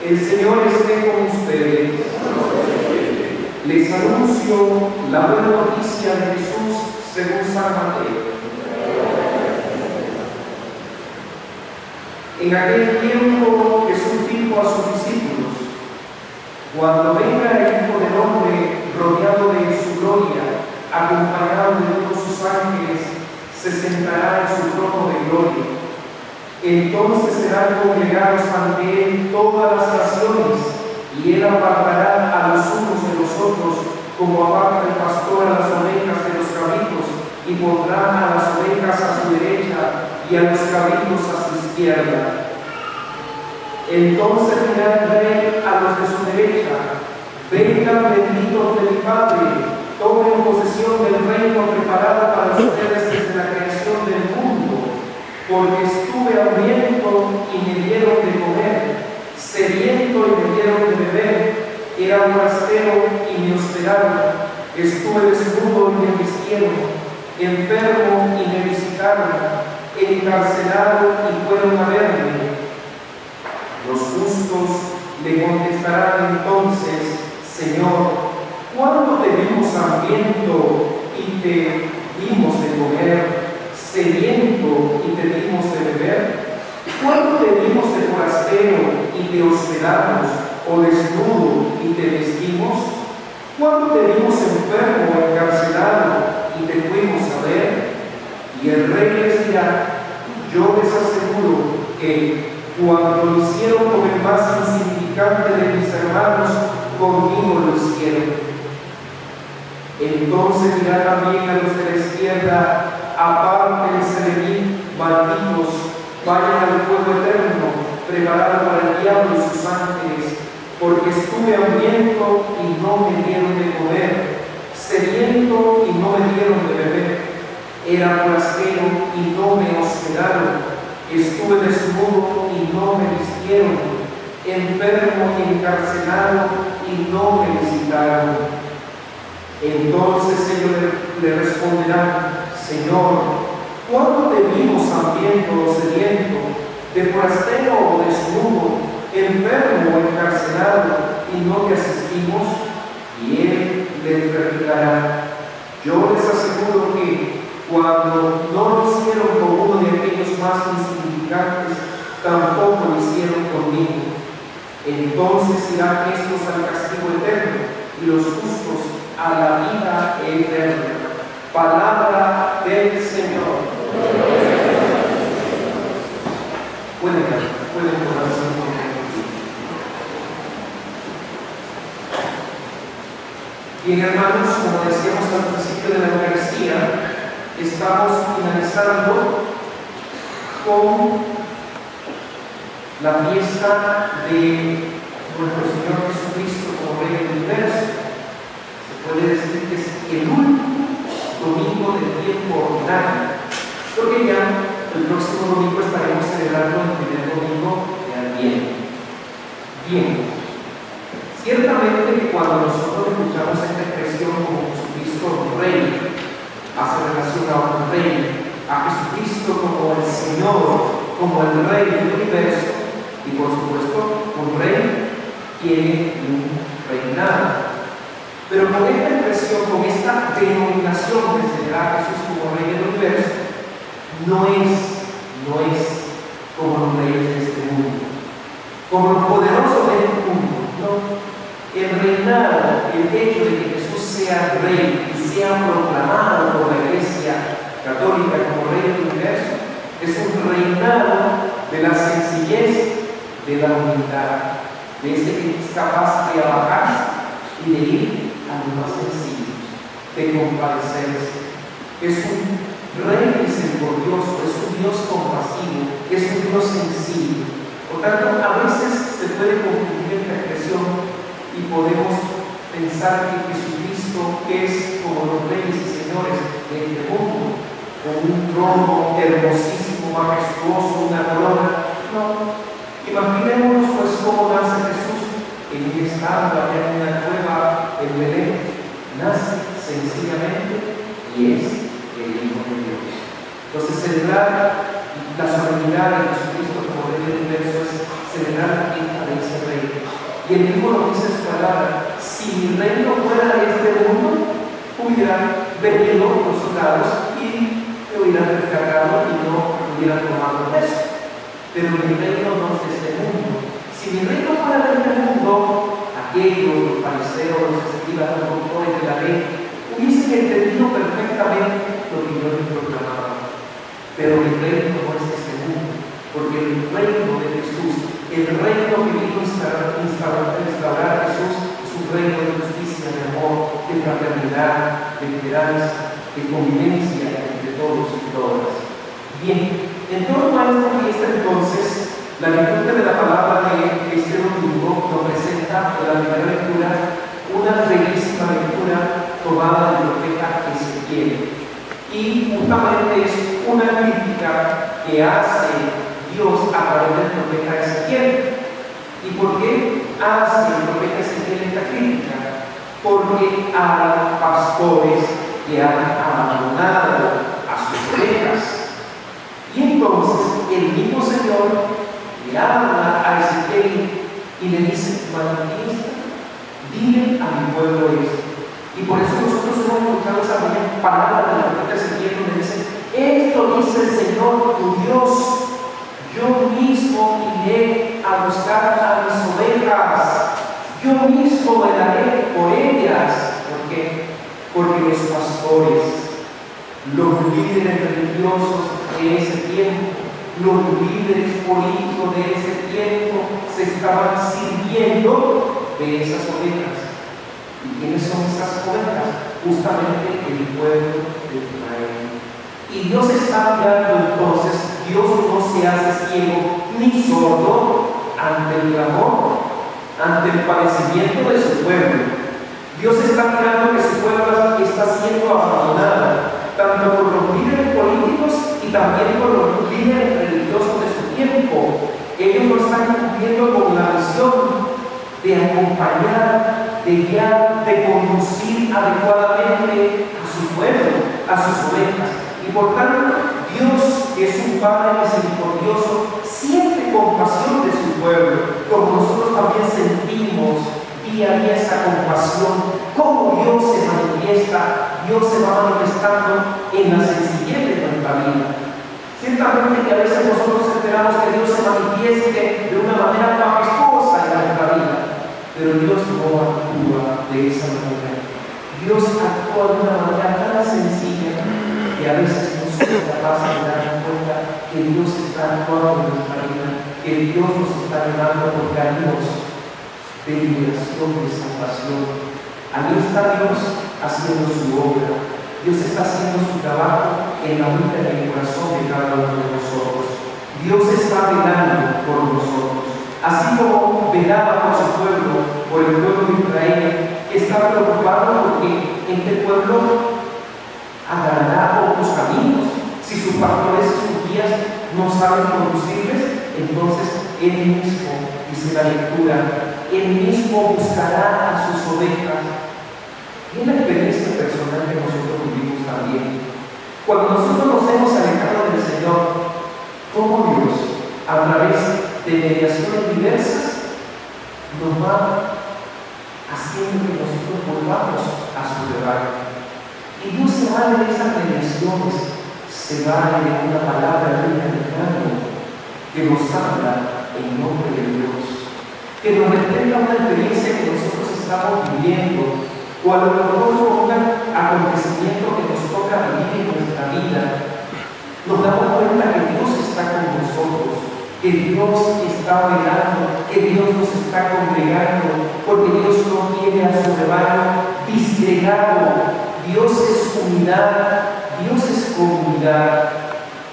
El Señor esté con ustedes. Les anuncio la buena noticia de Jesús según San Mateo. En aquel tiempo Jesús dijo a sus discípulos: cuando venga el Hijo del Hombre rodeado de su gloria, acompañado de todos sus ángeles, se sentará en su trono de gloria. Entonces serán congregados ante él todas las naciones, y él apartará a los unos de los otros, como aparta el pastor a las ovejas de los cabritos, y pondrá a las ovejas a su derecha y a los cabritos a su izquierda. Entonces dirá el rey a los de su derecha: vengan benditos de mi Padre, tomen posesión del reino preparado para ustedes desde la creación del mundo, porque estuve hambriento y me dieron de comer, sediento y me dieron de beber, era forastero y me hospedaron, estuve desnudo y me vistieron, enfermo y me visitaron, encarcelado y fueron a verme. Los justos le contestarán entonces: Señor, ¿cuándo te vimos hambriento y te dimos de comer, sediento y te dimos de beber? ¿Cuándo te dimos de forastero y te hospedamos, o desnudo y te vestimos? ¿Cuándo te vimos enfermo o encarcelado y te fuimos a ver? Y el rey les dirá: yo les aseguro que cuando lo hicieron con el más insignificante de mis hermanos, conmigo lo hicieron. Entonces dirá también a los de la izquierda: apártense de mí, malditos, vayan al fuego eterno, preparado para el diablo y sus ángeles, porque estuve hambriento y no me dieron de comer, sediento y no me dieron de beber, era forastero y no me hospedaron, estuve desnudo y no me vistieron, enfermo y encarcelado y no me visitaron. Entonces ellos le responderán: Señor, ¿cuándo te vimos hambriento o sediento, de forastero o desnudo, enfermo o encarcelado, y no te asistimos? Y él les replicará: yo les aseguro que cuando no lo hicieron con uno de aquellos más insignificantes, tampoco lo hicieron conmigo. Entonces irán estos al castigo eterno y los justos a la vida eterna. Palabra del Señor. Pueden ponerse en contexto. Bien, hermanos, como decíamos al principio de la Eucaristía, estamos finalizando con la fiesta de nuestro Señor Jesucristo como Rey del Universo. Se puede decir que es el último domingo del tiempo ordinario, porque ya el próximo domingo estaremos celebrando el primer domingo de Adviento. Bien, ciertamente que cuando nosotros escuchamos esta expresión como Jesucristo Rey, hace relación a un rey, a Jesucristo como el Señor, como el Rey del universo, y por supuesto un rey tiene un reinado. Pero con esta expresión, con esta denominación de celebrar a Jesús como Rey del universo, no es como los reyes de este mundo, como los poderosos de este mundo. No. El reinado, el hecho de que Jesús sea Rey y sea proclamado por la Iglesia Católica como Rey del universo, es un reinado de la sencillez, de la humildad, de ese que es capaz de abajarse y de ir a los más sencillos, de compadecerse. Es un Rey misericordioso, es un Dios compasivo, es un Dios sencillo. Por tanto, a veces se puede confundir esta expresión y podemos pensar que Jesucristo es como los reyes y señores de este mundo, con un trono hermosísimo, majestuoso, una corona. No, imaginémonos pues cómo nace Jesús en un estado allá en una cueva en Belén. Nace sencillamente y es el Hijo de Dios. Entonces, celebrar la solemnidad de Jesucristo como Rey del universo es celebrar la fiesta de ese Rey. Y el mismo lo dice en su palabra: si mi reino fuera de este mundo, hubieran venido los soldados y me hubieran rescatado y no hubieran tomado preso. Pero mi reino no es de este mundo. Si mi reino fuera de este mundo, aquellos, los fariseos, los escribas, los doctores de la ley, hubiesen entendido perfectamente lo que yo les proclamaba. Pero mi reino no es de este mundo, porque el reino de Jesús, el reino que vino a instaurar Jesús, es un reino de justicia, de amor, de fraternidad, de esperanza, de convivencia entre todos y todas. Bien, en torno a esta fiesta entonces, la lectura de la palabra de este domingo nos presenta en la primera lectura una bellísima lectura tomada del profeta Ezequiel. Y justamente es una crítica que hace Dios a través del profeta Ezequiel. ¿Y por qué hace el profeta Ezequiel esta crítica? Porque hay pastores que han abandonado a sus ovejas. Y entonces el mismo Señor le habla a Ezequiel y le dice: manifiesta, dile a mi pueblo esto. Y por eso nosotros hemos escuchado esa primera palabra del profeta Ezequiel donde dice: esto dice el Señor tu Dios, yo mismo iré a buscar a mis ovejas, yo mismo velaré por ellas. ¿Por qué? Porque los pastores, los líderes religiosos de ese tiempo, los líderes políticos de ese tiempo se estaban sirviendo de esas ovejas. ¿Y quiénes son esas ovejas? Justamente el pueblo de Israel. Y Dios está mirando entonces. Dios no se hace ciego ni sordo ante el clamor, ante el padecimiento de su pueblo. Dios está mirando que su pueblo está siendo abandonada, tanto por los líderes políticos y también por los líderes religiosos de su tiempo. Ellos no están cumpliendo con la misión de acompañar, de guiar, de conducir adecuadamente a su pueblo, a sus ovejas. Y por tanto, Dios, que es un Padre misericordioso, siente compasión de su pueblo, como nosotros también sentimos día a día esa compasión. Cómo Dios se manifiesta, Dios se va manifestando en la sencillez de nuestra vida. Ciertamente que a veces nosotros esperamos que Dios se manifieste de una manera majestuosa en nuestra vida, pero Dios no actúa de esa manera. Dios actúa de una manera tan sencilla que a veces no somos capaces de darnos cuenta que Dios está actuando en nuestra vida, que Dios nos está llevando por caminos de liberación, de salvación. Ahí está Dios haciendo su obra. Dios está haciendo su trabajo en la vida y en el corazón de cada uno de nosotros. Dios está velando por nosotros. Así como velaba por su pueblo, por el pueblo de Israel, que estaba preocupado porque este pueblo agarrará otros caminos. Si sus pastores y sus guías no saben conducirles, entonces Él mismo, dice la lectura, Él mismo buscará a sus ovejas. Y es la experiencia personal que nosotros vivimos también. Cuando nosotros nos hemos alejado del Señor, como Dios, a través de mediaciones diversas, nos va haciendo que nosotros volvamos a su rebaño. Y Dios se vale de esas mediaciones, se vale de una palabra de un que nos habla en nombre de Dios, que nos refleja una experiencia que nosotros estamos viviendo, o a lo mejor con un acontecimiento que nos toca vivir en nuestra vida. Nos damos cuenta que Dios está con nosotros, que Dios está velando, que Dios nos está congregando, porque Dios no tiene a su rebaño disgregado. Dios es unidad, Dios es comunidad.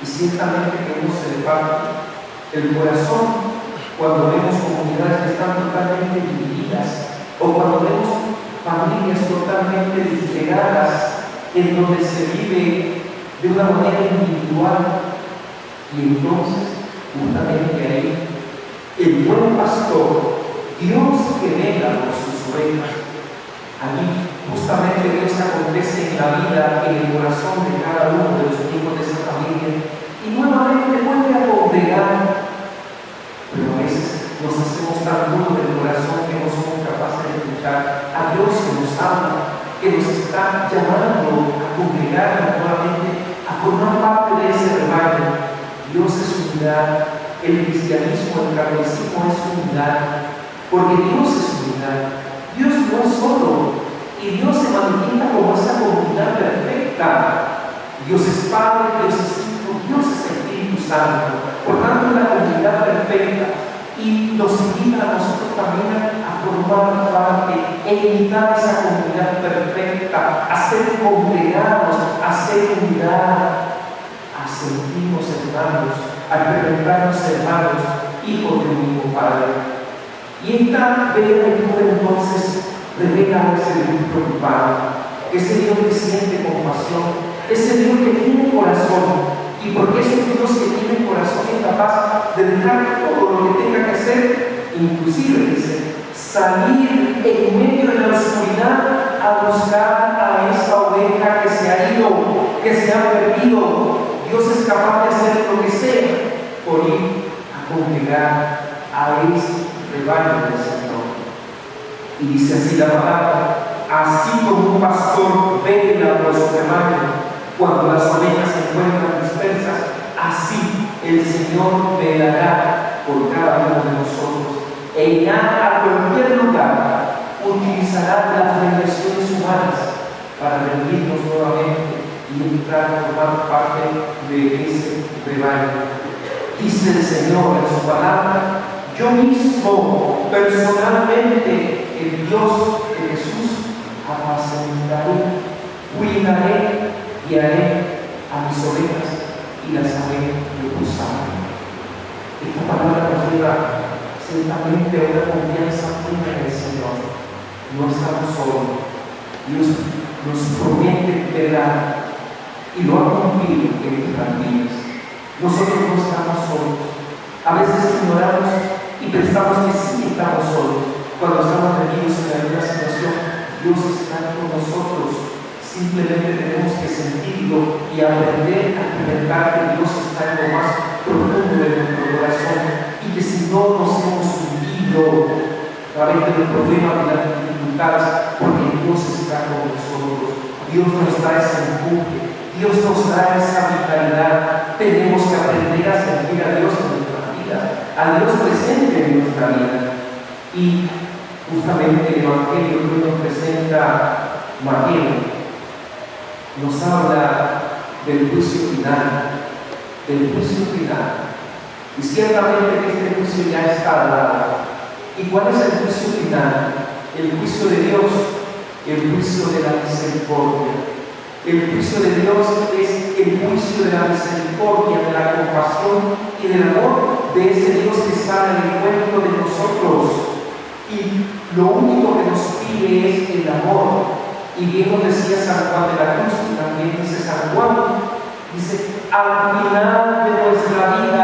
Y ciertamente que no se le parte el corazón cuando vemos comunidades que están totalmente divididas, o cuando vemos familias totalmente disgregadas, en donde se vive de una manera individual. Y entonces, justamente ahí, el buen pastor, Dios que vela por sus ovejas, allí justamente Dios acontece en la vida, en el corazón de cada uno de los hijos de esa familia, y nuevamente vuelve a congregar. Pero a veces nos hacemos tan duros del corazón que nos que nos está llamando a congregar nuevamente, a formar parte de ese rebaño. Dios es unidad. El cristianismo, el catolicismo es unidad, porque Dios es unidad. Dios no es solo, y Dios se manifiesta como esa comunidad perfecta. Dios es Padre, Dios es Hijo, Dios es Espíritu Santo. Por tanto, es la comunidad perfecta, y nos invita a nosotros también a formar parte e imitar esa comunidad perfecta, a ser congregados, a ser unidad, a sentirnos hermanos, a presentarnos hermanos, hijos del mismo Padre. Y esta bella lectura entonces revela a ese Dios preocupado, ese Dios que siente compasión, ese Dios que tiene corazón, y porque es un Dios que tiene corazón y es capaz de dejar todo lo que tenga que hacer, inclusive dice, salir en medio de la oscuridad a buscar a esa oveja que se ha ido, que se ha perdido. Dios es capaz de hacer lo que sea por ir a congregar a ese rebaño del Señor. Y dice así la palabra: así como un pastor vela por su rebaño cuando las ovejas se encuentran dispersas, así el Señor velará por cada uno de nosotros e irá a cualquier lugar, utilizará las relaciones humanas para reunirnos nuevamente y entrar a formar parte de ese rebaño. Dice el Señor en su palabra: yo mismo, personalmente, el Dios de Jesús, apacentaré, cuidaré y haré a mis ovejas y las haré reposar. Esta palabra nos lleva ciertamente a una confianza plena en el Señor. No estamos solos. Dios nos promete velar y lo ha cumplido en nuestras vidas. Nosotros no estamos solos. A veces ignoramos y pensamos que sí estamos solos. Cuando estamos metidos en alguna situación, Dios está con nosotros. Simplemente tenemos que sentirlo y aprender a experimentar que Dios está en lo más profundo de nuestro corazón, y que si no nos hemos hundido a través de los problemas y las dificultades, porque Dios está con nosotros. Dios nos da ese empuje, Dios nos da esa vitalidad. Tenemos que aprender a sentir a Dios en nuestra vida, a Dios presente en nuestra vida. Y justamente el Evangelio que nos presenta Mateo nos habla del juicio final, y ciertamente que este juicio ya está dado. ¿Y cuál es el juicio final? El juicio de Dios, el juicio de la misericordia. El juicio de Dios es el juicio de la misericordia, de la compasión y del amor de ese Dios que está en el encuentro de nosotros. Y lo único que nos pide es el amor. Y bien nos decía San Juan de la Cruz, y también dice San Juan, dice: al final de nuestra vida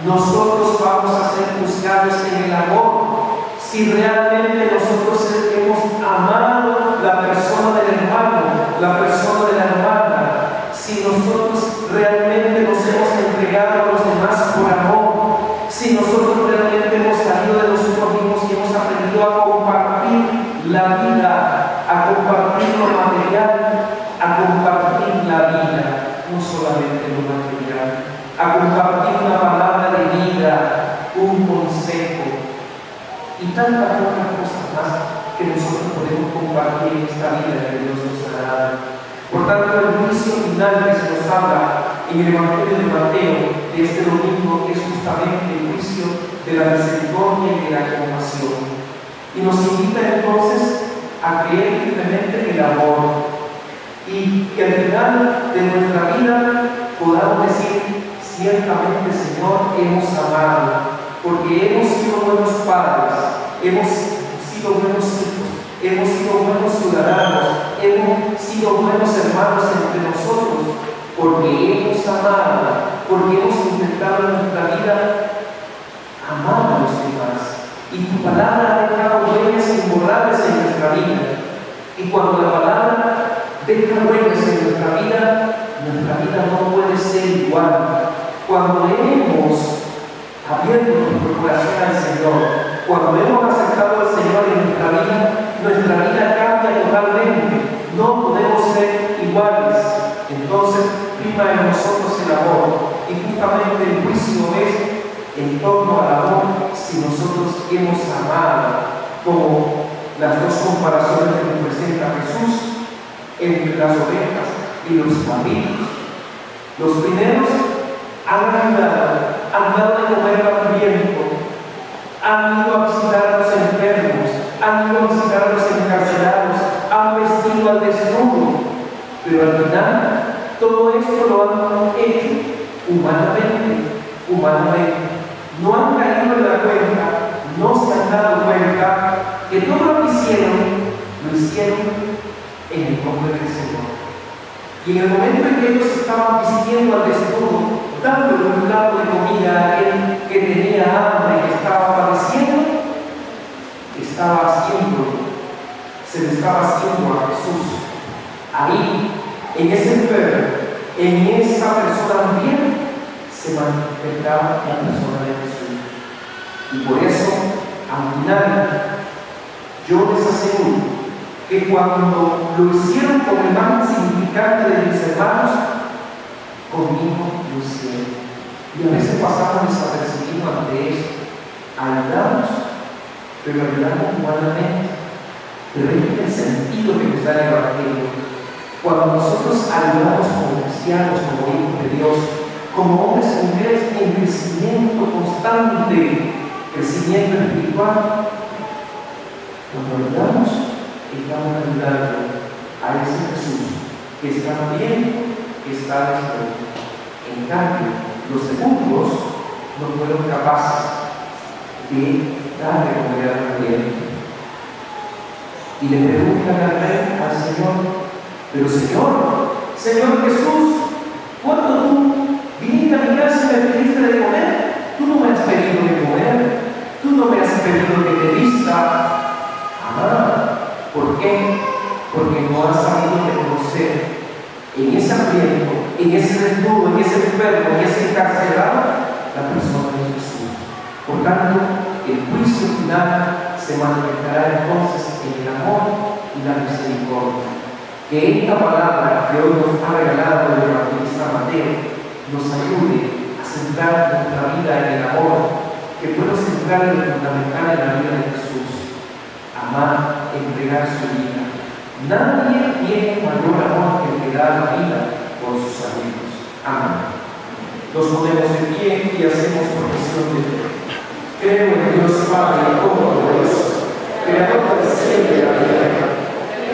nosotros vamos a ser juzgados en el amor, si realmente nosotros hemos amado la persona del hermano, la persona de la hermana, si nosotros realmente nos hemos entregado a los demás por amor, si nosotros realmente hemos salido de nosotros mismos y hemos aprendido a compartir la vida, a compartir lo material, a compartir la vida, no solamente lo material, a compartir una palabra de vida, un consejo y tantas otras cosas más que nosotros podemos compartir en esta vida que Dios nos ha dado. Por tanto, el juicio final que se nos habla en el Evangelio de Mateo de este domingo es justamente el juicio de la misericordia y de la compasión. Y nos invita entonces a creer firmemente en el amor, y que al final de nuestra vida podamos decir: ciertamente, Señor, hemos amado, porque hemos sido buenos padres, hemos sido buenos hijos, hemos sido buenos ciudadanos, hemos sido buenos hermanos entre nosotros, porque hemos amado, porque hemos intentado en nuestra vida amar a los demás. Y tu palabra ha dejado huellas imborrables en nuestra vida. Y cuando la palabra deja huellas en nuestra vida no puede ser igual. Cuando hemos abierto nuestro corazón al Señor, cuando hemos aceptado al Señor en nuestra vida, nuestra vida cambia totalmente. No podemos ser iguales. Entonces, prima en nosotros el amor. Y justamente el juicio es en torno al amor si nosotros hemos amado, como las dos comparaciones que nos presenta Jesús entre las ovejas y los cabritos. Los primeros han dado de comer al hambriento, han ido a visitar a los enfermos, han ido a visitar a los encarcelados, han vestido al desnudo, pero al final todo esto lo han hecho humanamente. No han caído en la cuenta, no se han dado cuenta que todo lo que hicieron, lo hicieron en el nombre del Señor. Y en el momento en que ellos estaban vistiendo al desnudo, dándole un plato de comida a aquel que tenía hambre, que estaba padeciendo, se le estaba haciendo a Jesús. Ahí, en ese enfermo, en esa persona hambrienta, se manifestaba la persona de Jesús. Y por eso, al final, yo les aseguro que cuando lo hicieron con el más insignificante de mis hermanos, conmigo lo hicieron. Y a veces pasamos desapercibidos ante eso. Ayudamos, pero ayudamos humanamente. Pero este es el sentido que nos da el Evangelio. Cuando nosotros ayudamos como cristianos, como hijos de Dios, como hombres y mujeres en crecimiento constante, crecimiento espiritual, cuando ayudamos, estamos ayudando a ese Jesús que está bien, que está desnudo. En cambio, los segundos no fueron capaces de dar de comer al hambriento. Y le preguntan al rey, al Señor, pero Señor Jesús, cuando tú viniste a mi casa y me pediste de comer, tú no me has pedido de comer, tú no me has pedido que te vista. ¿Por qué? Porque no has sabido reconocer en ese hambriento, en ese desnudo, en ese enfermo, en ese encarcelado, la persona de Jesús. Por tanto, el juicio final se manifestará entonces en el amor y la misericordia. Que esta palabra que hoy nos ha regalado el evangelista Mateo nos ayude a centrar nuestra vida en el amor, que pueda centrar en lo fundamental en la vida de Jesús: amar, entregar su vida. Nadie tiene mayor amor que el que da la vida por sus amigos. Amén. Nos ponemos de pie y hacemos profesión de fe. Creo en Dios Padre Todopoderoso, Creador del cielo y de la tierra.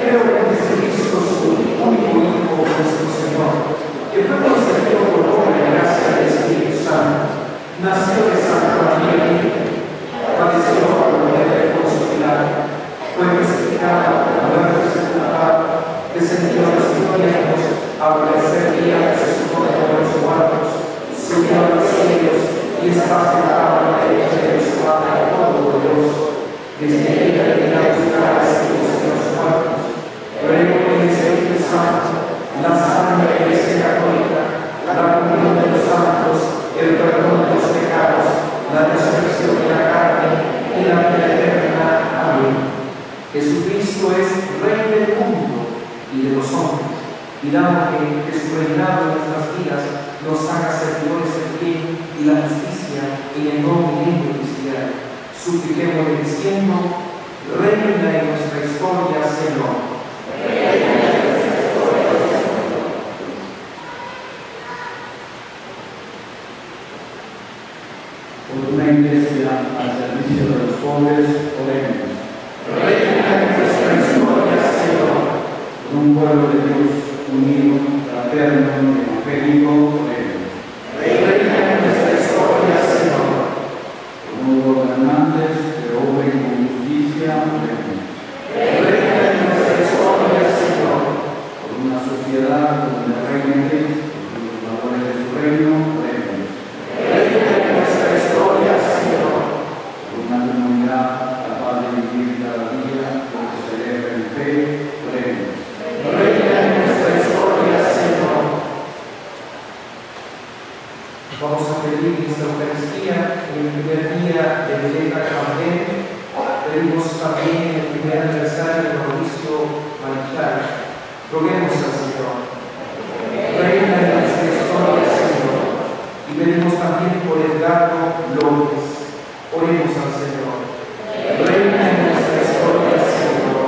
Creo en Jesucristo, su único Hijo, nuestro Señor, que fue concebido por obra y gracia del Espíritu Santo, nació de Santa María Virgen, padeció por el Poncio Pilato, fue crucificado, muerto y sepultado, descendió a los infiernos, al tercer día resucitó de los muertos, subió a los cielos y está sentado a la derecha de Dios Padre Todopoderoso. Desde ahí termina buscar a los vivos y los muertos. Creo en el Espíritu Santo, la Santa Iglesia Católica, la comunión de los santos, el perdón de los pecados, la resurrección de la carne y la vida eterna. Amén. Jesucristo es Rey del mundo y de los hombres. Pidamos que su reinado en nuestras vidas nos haga servidores del bien y la justicia en el nombre de cristiano. Supliquemos diciendo: reina en nuestra historia, Señor. Por una iglesia al servicio de los pobres, oremos. Reina en nuestra historia, Señor. Por un pueblo de Dios unido, fraterno, evangélico, oremos. Reina en nuestra historia, Señor. Por unos gobernantes que obren con justicia, oremos. Reina en nuestra historia, Señor. Por una sociedad donde reine Cristo, por los valores de su reino, oremos. Reina en nuestra historia, Señor. Por una comunidad capaz de vivir cada día lo que se celebra en fe, oremos. Reina en nuestra historia, Señor. Roguemos al Señor. Reina de nuestra historia, Señor. Y pedimos también por Edgardo López. Oremos al Señor. Reina de nuestra historia, Señor.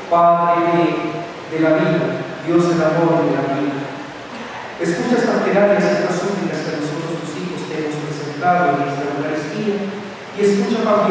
Padre de la vida, Dios del amor y de la vida. Escucha estas plegarias y estas súplicas que nosotros, tus hijos, te hemos presentado en esta Eucaristía, y escucha también